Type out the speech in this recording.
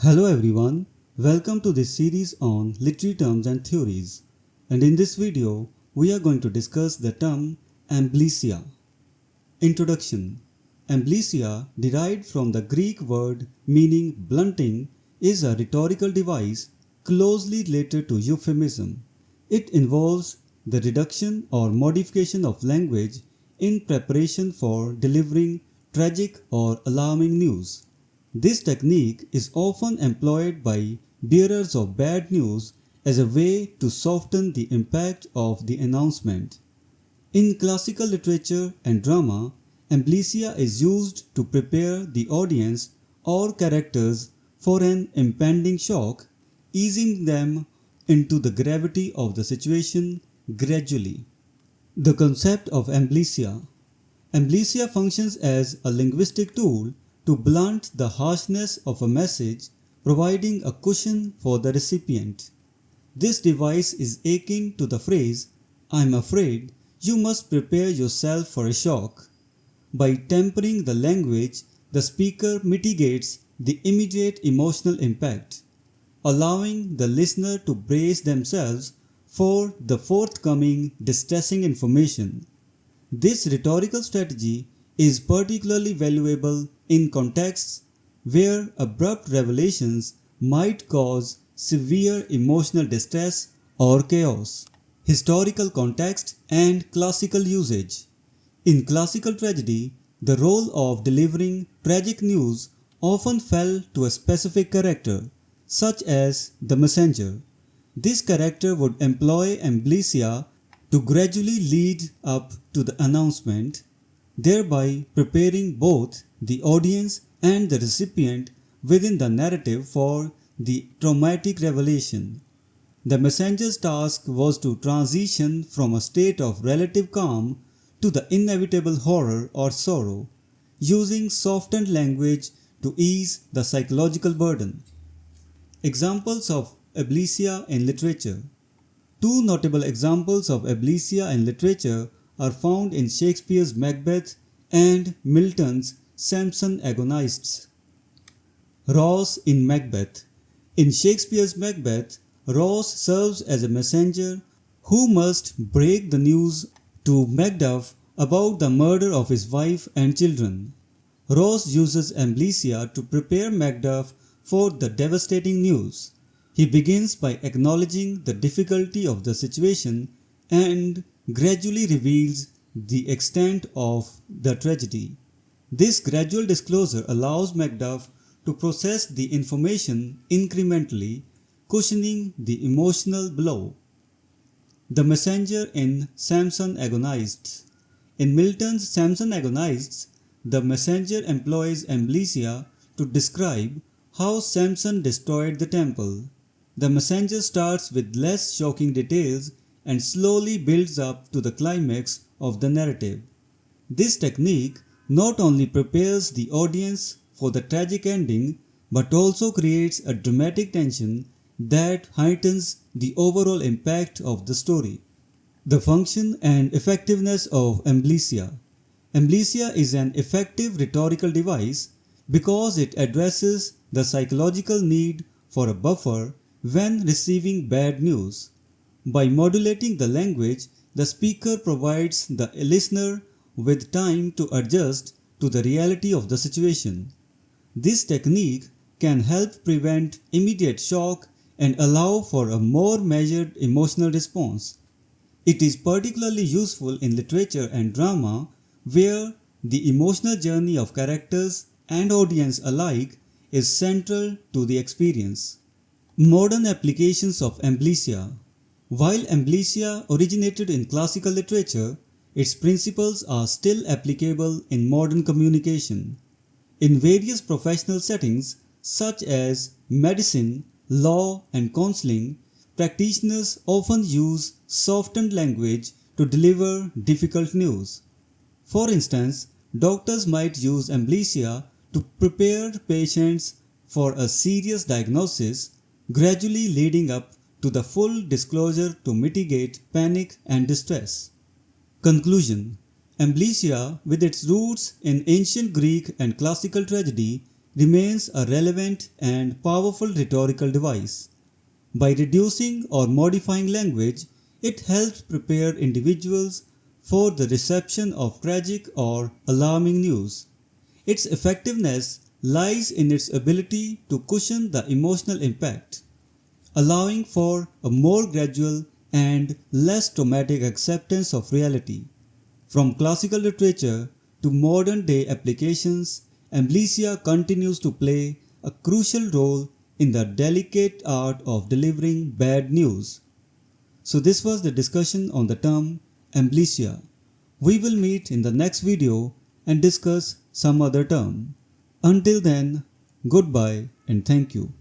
Hello everyone, welcome to this series on literary terms and theories. And in this video, we are going to discuss the term Amblysia. Introduction. Amblysia, derived from the Greek word meaning blunting, is a rhetorical device closely related to euphemism. It involves the reduction or modification of language in preparation for delivering tragic or alarming news. This technique is often employed by bearers of bad news as a way to soften the impact of the announcement. In classical literature and drama, amblysia is used to prepare the audience or characters for an impending shock, easing them into the gravity of the situation gradually. The concept of amblysia. Amblysia functions as a linguistic tool to blunt the harshness of a message, providing a cushion for the recipient. This device is akin to the phrase, "I'm afraid," you must prepare yourself for a shock. By tempering the language, the speaker mitigates the immediate emotional impact, allowing the listener to brace themselves for the forthcoming distressing information. This rhetorical strategy is particularly valuable in contexts where abrupt revelations might cause severe emotional distress or chaos. Historical context and classical usage. In classical tragedy, the role of delivering tragic news often fell to a specific character, such as the messenger. This character would employ amblysia to gradually lead up to the announcement, thereby preparing both the audience and the recipient within the narrative for the traumatic revelation. The messenger's task was to transition from a state of relative calm to the inevitable horror or sorrow, using softened language to ease the psychological burden. Examples of amblysia in literature. Two notable examples of amblysia in literature are found in Shakespeare's Macbeth and Milton's Samson Agonists. Ross in Macbeth. In Shakespeare's Macbeth, Ross serves as a messenger who must break the news to Macduff about the murder of his wife and children. Ross uses amblysia to prepare Macduff for the devastating news. He begins by acknowledging the difficulty of the situation and gradually reveals the extent of the tragedy. This gradual disclosure allows Macduff to process the information incrementally, cushioning the emotional blow. The messenger in Samson Agonists. In Milton's Samson Agonists, the messenger employs amblysia to describe how Samson destroyed the temple. The messenger starts with less shocking details and slowly builds up to the climax of the narrative. This technique not only prepares the audience for the tragic ending but also creates a dramatic tension that heightens the overall impact of the story. The function and effectiveness of amblysia. Amblysia is an effective rhetorical device because it addresses the psychological need for a buffer when receiving bad news. By modulating the language, the speaker provides the listener with time to adjust to the reality of the situation. This technique can help prevent immediate shock and allow for a more measured emotional response. It is particularly useful in literature and drama where the emotional journey of characters and audience alike is central to the experience. Modern applications of amblysia. While amblysia originated in classical literature, its principles are still applicable in modern communication. In various professional settings such as medicine, law, and counseling, practitioners often use softened language to deliver difficult news. For instance, doctors might use amblysia to prepare patients for a serious diagnosis, gradually leading up to the full disclosure to mitigate panic and distress. Conclusion. Amblysia, with its roots in ancient Greek and classical tragedy, remains a relevant and powerful rhetorical device. By reducing or modifying language, it helps prepare individuals for the reception of tragic or alarming news. Its effectiveness lies in its ability to cushion the emotional impact, allowing for a more gradual and less traumatic acceptance of reality. From classical literature to modern day applications, Amblysia continues to play a crucial role in the delicate art of delivering bad news. So this was the discussion on the term Amblysia. We will meet in the next video and discuss some other term. Until then, goodbye and thank you.